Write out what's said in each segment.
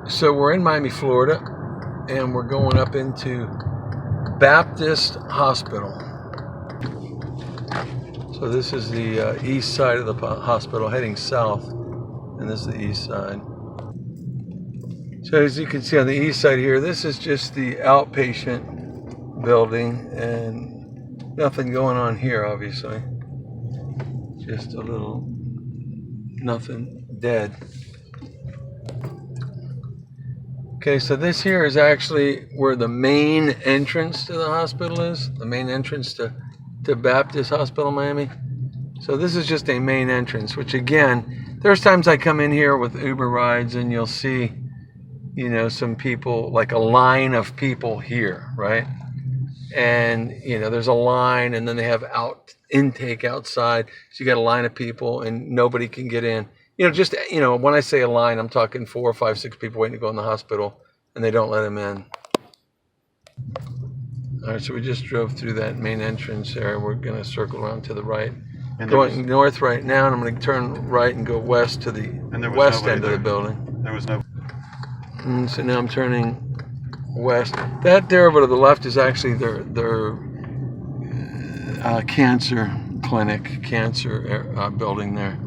So we're in Miami, Florida, and we're going up into Baptist Hospital. So this is the east side of the hospital, heading south, and this is the east side. So as you can see on the east side here, this is just the outpatient building, and nothing going on here, obviously. Just a little, nothing dead. Okay, so this here is actually where the main entrance to the hospital is, the main entrance to Baptist Hospital, Miami. So this is just a main entrance, which again, there's times I come in here with Uber rides and you'll see, you know, some people, like a line of people here, right? And, you know, there's a line and then they have intake outside. So you got a line of people and nobody can get in. You know, just, you know, when I say a line, I'm talking 4 or 5, 6 people waiting to go in the hospital and they don't let them in. All right, so we just drove through that main entrance there. We're going to circle around to the right. And going north right now, and I'm going to turn right and go west to the west end of the building. There was no... And so now I'm turning west. That there over to the left is actually their cancer clinic, cancer building there.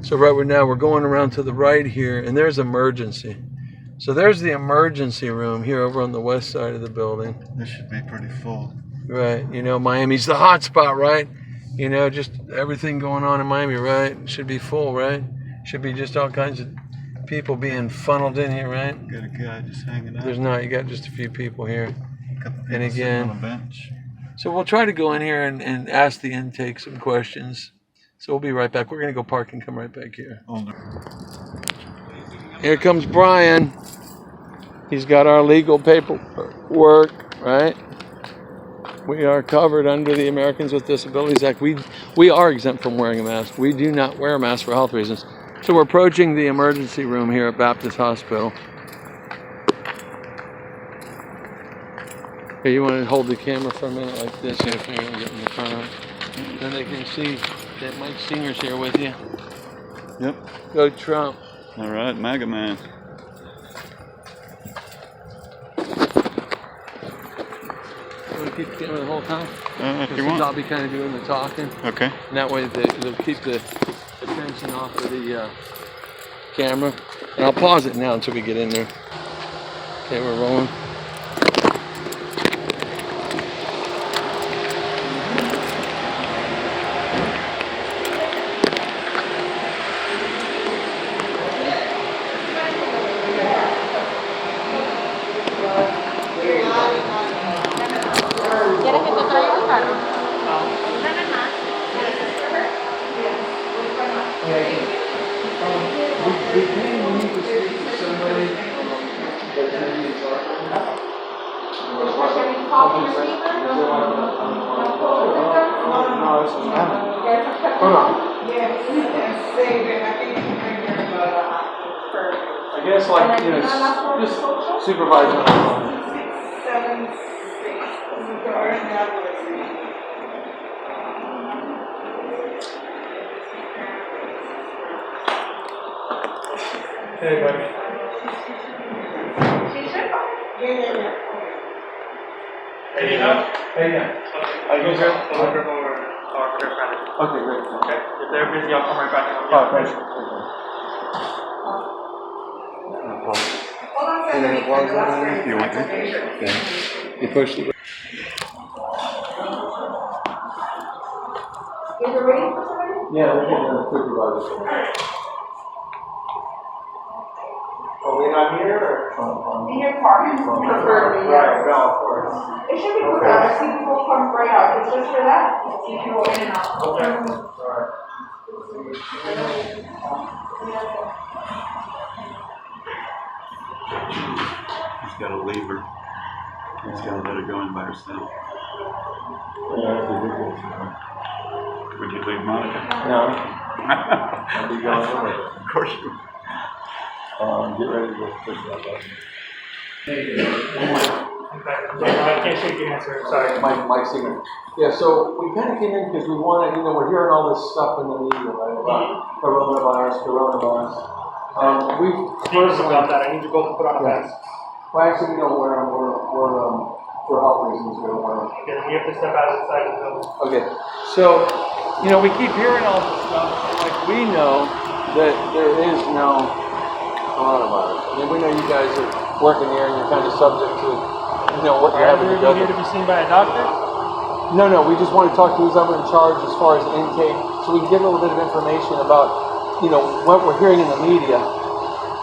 So right now we're going around to the right here, and there's emergency. So there's the emergency room here over on the west side of the building. This should be pretty full. Right, you know, Miami's the hot spot, right? You know, just everything going on in Miami, right? Should be full, right? Should be just all kinds of people being funneled in here, right? Got a guy just hanging out. There's not, you got just a few people here. A couple people and again, on a bench. So we'll try to go in here and ask the intake some questions. So we'll be right back. We're going to go park and come right back here. Here comes Brian. He's got our legal paperwork, right? We are covered under the Americans with Disabilities Act. We are exempt from wearing a mask. We do not wear a mask for health reasons. So we're approaching the emergency room here at Baptist Hospital. Here, you want to hold the camera for a minute like this here, so you're going to get in the front. Then they can see that Mike Singer's here with you. Yep. Go Trump. All right, MAGA man. Keep the camera the whole time? If you want. I'll be kind of doing the talking. Okay. And that way they'll keep the attention off of the camera. And I'll pause it now until we get in there. Okay, we're rolling. I guess, like, you know, just supervise it. Hey, buddy. Hey, yeah. Are you here? Okay, great. Okay. If they're busy, I'll come right back. Oh, thanks. You want that? Okay. You push the. Yeah, we're getting the supervisor. Are we not here? In your car, preferably. Right, no, of course. It should be good. I see people come right out. It's just for that. You can go in and out. Okay. Alright. He's got to leave her. He's got to let her go in by herself. Would you leave Monica? No. I'll be going over. Of course you would. Get ready to go push that button. I can't take the answer, sorry. Mike Singer. Yeah, so we kind of came in because we wanted, you know, we're hearing all this stuff in the media, right, about coronavirus. We First about that, I need you both to put on a mask. Well, actually, we don't wear them. For health reasons, we don't wear them. Okay, then you have to step outside the building. Okay, so, we keep hearing all this stuff, like, we know that there is no coronavirus. I mean, we know you guys are working here and you're kind of subject to, what you're having to go Here to through. be seen by a doctor? No, we just want to talk to who's ever in charge as far as intake, so we can get a little bit of information about, what we're hearing in the media,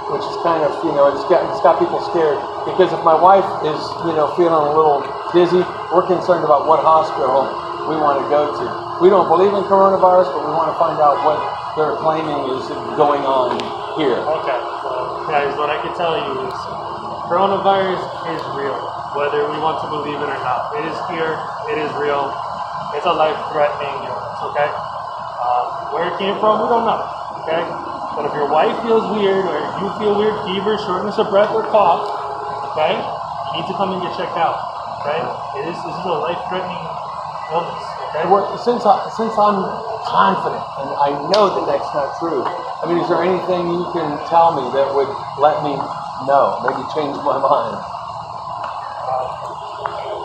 which is kind of, it's got people scared. Because if my wife is, feeling a little dizzy, we're concerned about what hospital we want to go to. We don't believe in coronavirus, but we want to find out what they're claiming is going on here. Okay, well, guys, what I can tell you is coronavirus is real, whether we want to believe it or not. It is here, it is real, it's a life-threatening illness, okay? Where it came from, we don't know, okay? But if your wife feels weird, or you feel weird, fever, shortness of breath, or cough, okay, you need to come and get checked out, okay? This is a life-threatening illness, okay? Since I'm confident, and I know that that's not true, I mean, is there anything you can tell me that would let me know, maybe change my mind?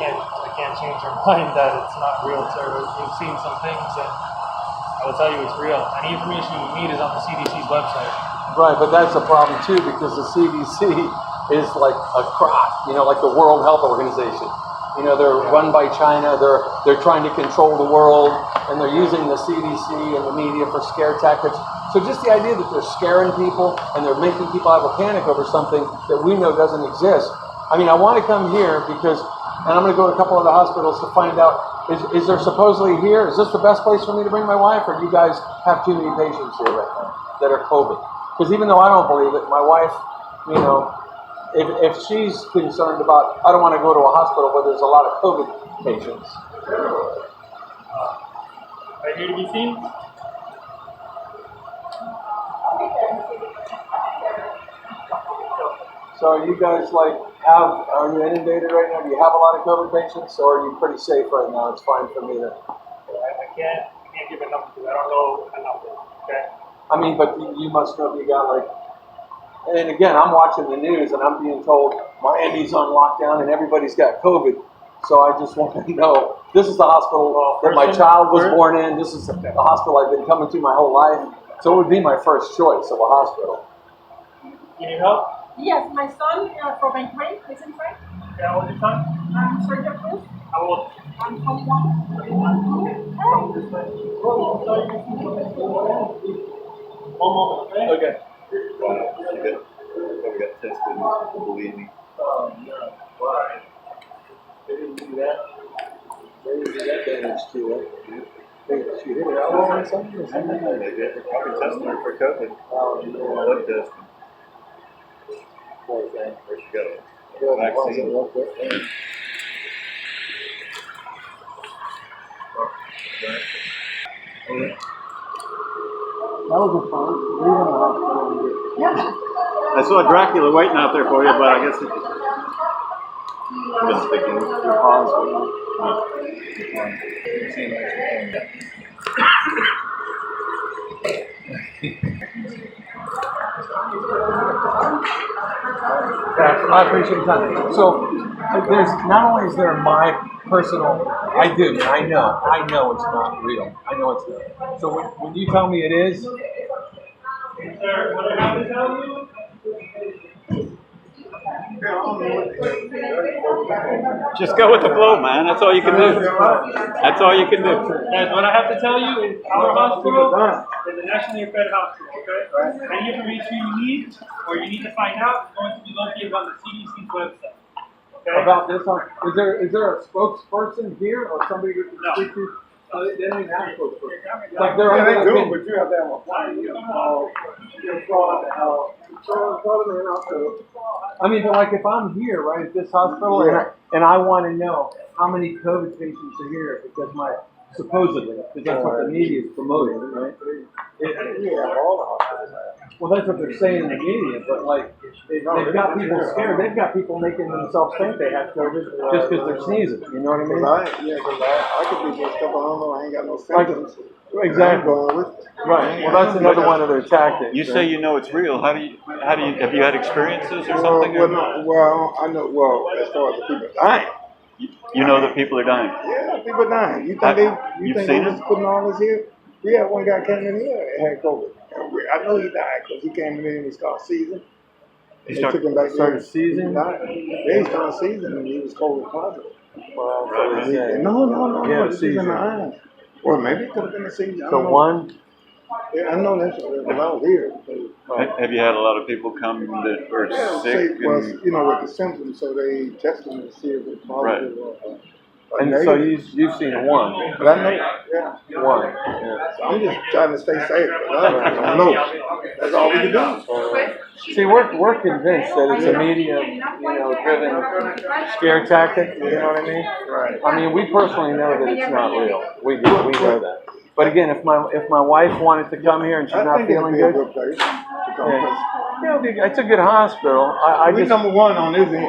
I can't change your mind that it's not real, sir. We've seen some things, and I will tell you it's real. Any information you need is on the CDC's website. Right, but that's a problem too, because the CDC is like a crock, like the World Health Organization. They're run by China, they're trying to control the world, and they're using the CDC and the media for scare tactics. So just the idea that they're scaring people and they're making people have a panic over something that we know doesn't exist. I mean, I want to come here because, and I'm going to go to a couple other hospitals to find out, is there supposedly here, is this the best place for me to bring my wife, or do you guys have too many patients here right now that are COVID? Because even though I don't believe it, my wife, if she's concerned about, I don't want to go to a hospital where there's a lot of COVID patients. Are you here to be seen? So are you guys are you inundated right now? Do you have a lot of COVID patients, or are you pretty safe right now? It's fine for me to. I can't give a number because I don't know a number, okay? I mean, but you must know if you got and again, I'm watching the news and I'm being told Miami's on lockdown and everybody's got COVID. So I just want to know, this is the hospital that my child was born in. This is the hospital I've been coming to my whole life. So it would be my first choice of a hospital. You need help? Yes, my son for my grade is in Frank. Yeah, what's your son? I'm Sergio Cruz. How old? I'm 21. Come this way. One moment, okay? Okay. Wow, we got tested, believe me. Why? They didn't do that. They didn't do that damage to it. She hit her elbow or something? Or something? They're probably testing her for COVID. No. Blood testing. Poor thing. Where'd she go? Good. Vaccine. Real quick. That was a fun. Leaving the hospital. Yeah. I saw Dracula waiting out there for you, but I guess it didn't stick in your paws. I appreciate your time. So, there's not only is there my personal, I know it's not real. I know it's not. So when you tell me it is, Sir, what I have to tell you? Just go with the flow, man. That's all you can do. That's all you can do. Guys, what I have to tell you is our hospital is a nationally accredited hospital, okay? Any information you need or you need to find out is going to be located on the CDC's website. Okay? about this, is there a spokesperson here or somebody who can speak to? They don't even have a spokesperson. It's like they're but you have that one. I mean, but like if I'm here, right, at this hospital, and I want to know how many COVID patients are here because supposedly, because that's what the media is promoting, right? Well, that's what they're saying in the media, but like, they've got people scared. They've got people making themselves think they have COVID just because they're sneezing. You know what I mean? I could be just up, I don't know, I ain't got no symptoms. Exactly. Right. Well, that's another one of their tactics. You say you know it's real. How do you, have you had experiences or something? Well, no, well, I know, well, as far as the people dying. You know that people are dying. Yeah, people dying. You think You've they seen just it? putting all this here? We had one guy came in here and had COVID. I know he died because he came in and he started seizing. They took him back started there. seizing? He died. Yeah, he started seizing and he was COVID positive. Well, Right. No, Yeah, this is in the seizure. eyes. Well, maybe it could have been a seizure. I So don't know. one. Yeah, I know that's when I was here. Have you had a lot of people come that are Yeah, sick? well, And, you know, with the symptoms, so they tested them to see if it's positive or And so you've seen one. But I know, yeah. One. Yeah. So I'm just trying to stay safe. I know. That's all we can do. See, we're convinced that it's a media, driven scare tactic. You know what I mean? Right. I mean, we personally know that it's not real. We do. We know that. But again, if my wife wanted to come here and she's not feeling good, good place to come. it's a good hospital. We just number one on this end.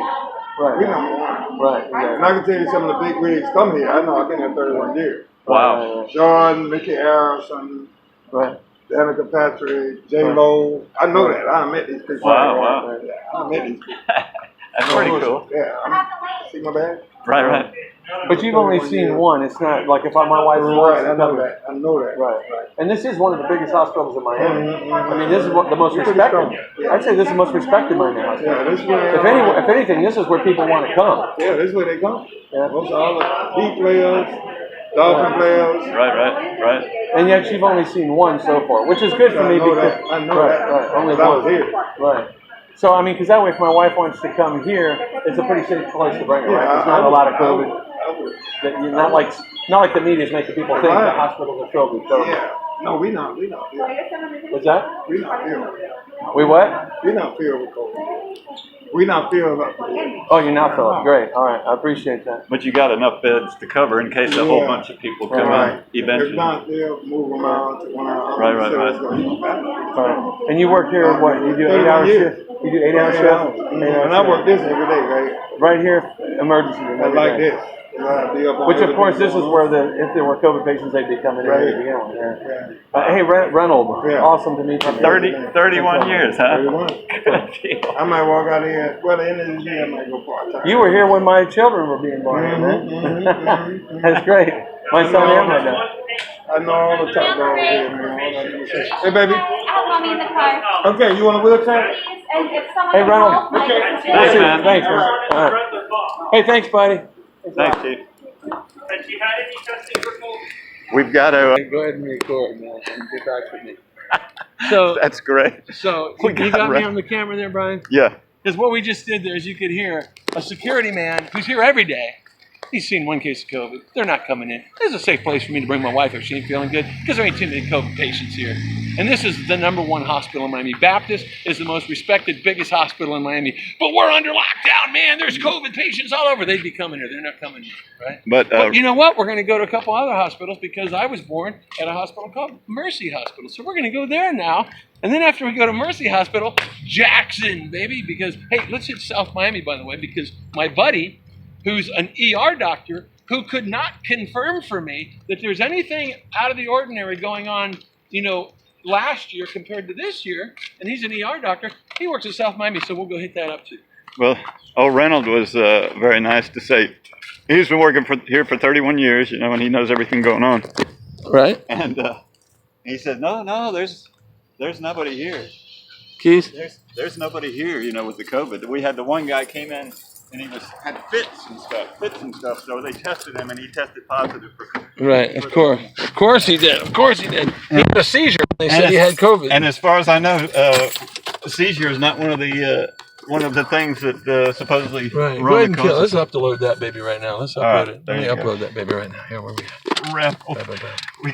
right, We number one. right, And I can tell you some of the big wigs come here. I know I've been here 31 years. wow. Jordan, Mickey Harrison, right. Danica Patrick, J Lo. I know that. I met these people. Wow. Yeah, I met these people. That's pretty cool. Yeah. See my bag? Right. But you've only seen one. It's not like if my wife Right, wants I to know come. that. I know that. Right. And this is one of the biggest hospitals in Miami. I mean, this is the most Pretty respected. strong. I'd say this is the most respected Miami hospital. Yeah, this is where, If anything, this is where people want to come. yeah, this is where they come. Yeah. Most of all the D players, Dolphin players. Right. And yet you've only seen one so far, which is good for me because I know right, that. right, only Because I was one. here. Right. So I mean, because that way, if my wife wants to come here, it's a pretty safe place to bring her. Right? There's not a lot of COVID. I would. That you not like the media's making people think the hospitals are filled with COVID. Yeah. No, we not filled. What's that? We not filled. We what? We not filled with COVID. We not filled up. Oh, you're not filled. Great. All right. I appreciate that. But you got enough beds to cover in case a whole bunch of people come in eventually. If not, they'll move them out to one hour. Right. All right. And you work here, what? You do 8-hour shifts? You do 8-hour shifts? And I work this every day, right? Right here, emergency room. I every like day. this. Be up on Which, of everything course, this is going on. where if there were COVID patients, they'd be coming in Right. to begin with. Yeah. Yeah. Hey, Reynolds, Yeah. awesome to meet you. 31 years, huh? 31. Good deal. I might walk out here. Well, the end of the year, I might go part-time. You were here when my children were being born, man. That's great. My son and my daughter. I know all the top dogs here, man. All that good shit. Hey, baby. I have mommy in the car. Okay, you want a wheelchair? And if someone Hey, can Ronald. help, like, Okay. it's That's it. man. Thanks, man. All right. Hey, thanks, buddy. Thanks, Chief. Has she had any testing for COVID? We've got to. Go ahead and record, man, and get back with me. So, That's great. you got me on the camera there, Brian? Yeah. Because what we just did there, as you could hear, a security man who's here every day, he's seen one case of COVID. They're not coming in. This is a safe place for me to bring my wife if she ain't feeling good, because there ain't too many COVID patients here. And this is the #1 hospital in Miami. Baptist is the most respected, biggest hospital in Miami. But we're under lockdown, man. There's COVID patients all over. They'd be coming here. They're not coming here, right? But You know what? We're going to go to a couple other hospitals because I was born at a hospital called Mercy Hospital. So we're going to go there now. And then after we go to Mercy Hospital, Jackson, baby. Because, hey, let's hit South Miami, by the way, because my buddy, who's an ER doctor, who could not confirm for me that there's anything out of the ordinary going on, last year compared to this year, and he's an ER doctor. He works at South Miami, so we'll go hit that up too. well, Reynolds was very nice to say. He's been working here for 31 years, and he knows everything going on. Right? And he said, no, there's nobody here. Keith? There's nobody here, with the COVID. We had the one guy came in and he had fits and stuff. So they tested him and he tested positive for COVID. Right, of course. Of course he did. He had a seizure. They said he had COVID. And as far as I know, seizure is not one of the things that supposedly Right. Go run ahead and the kill. Let's causes. upload that baby right now. Let's All right, upload it. there Let me you go. upload that baby right now. Here, where we at? Rap- Bye, bye, bye.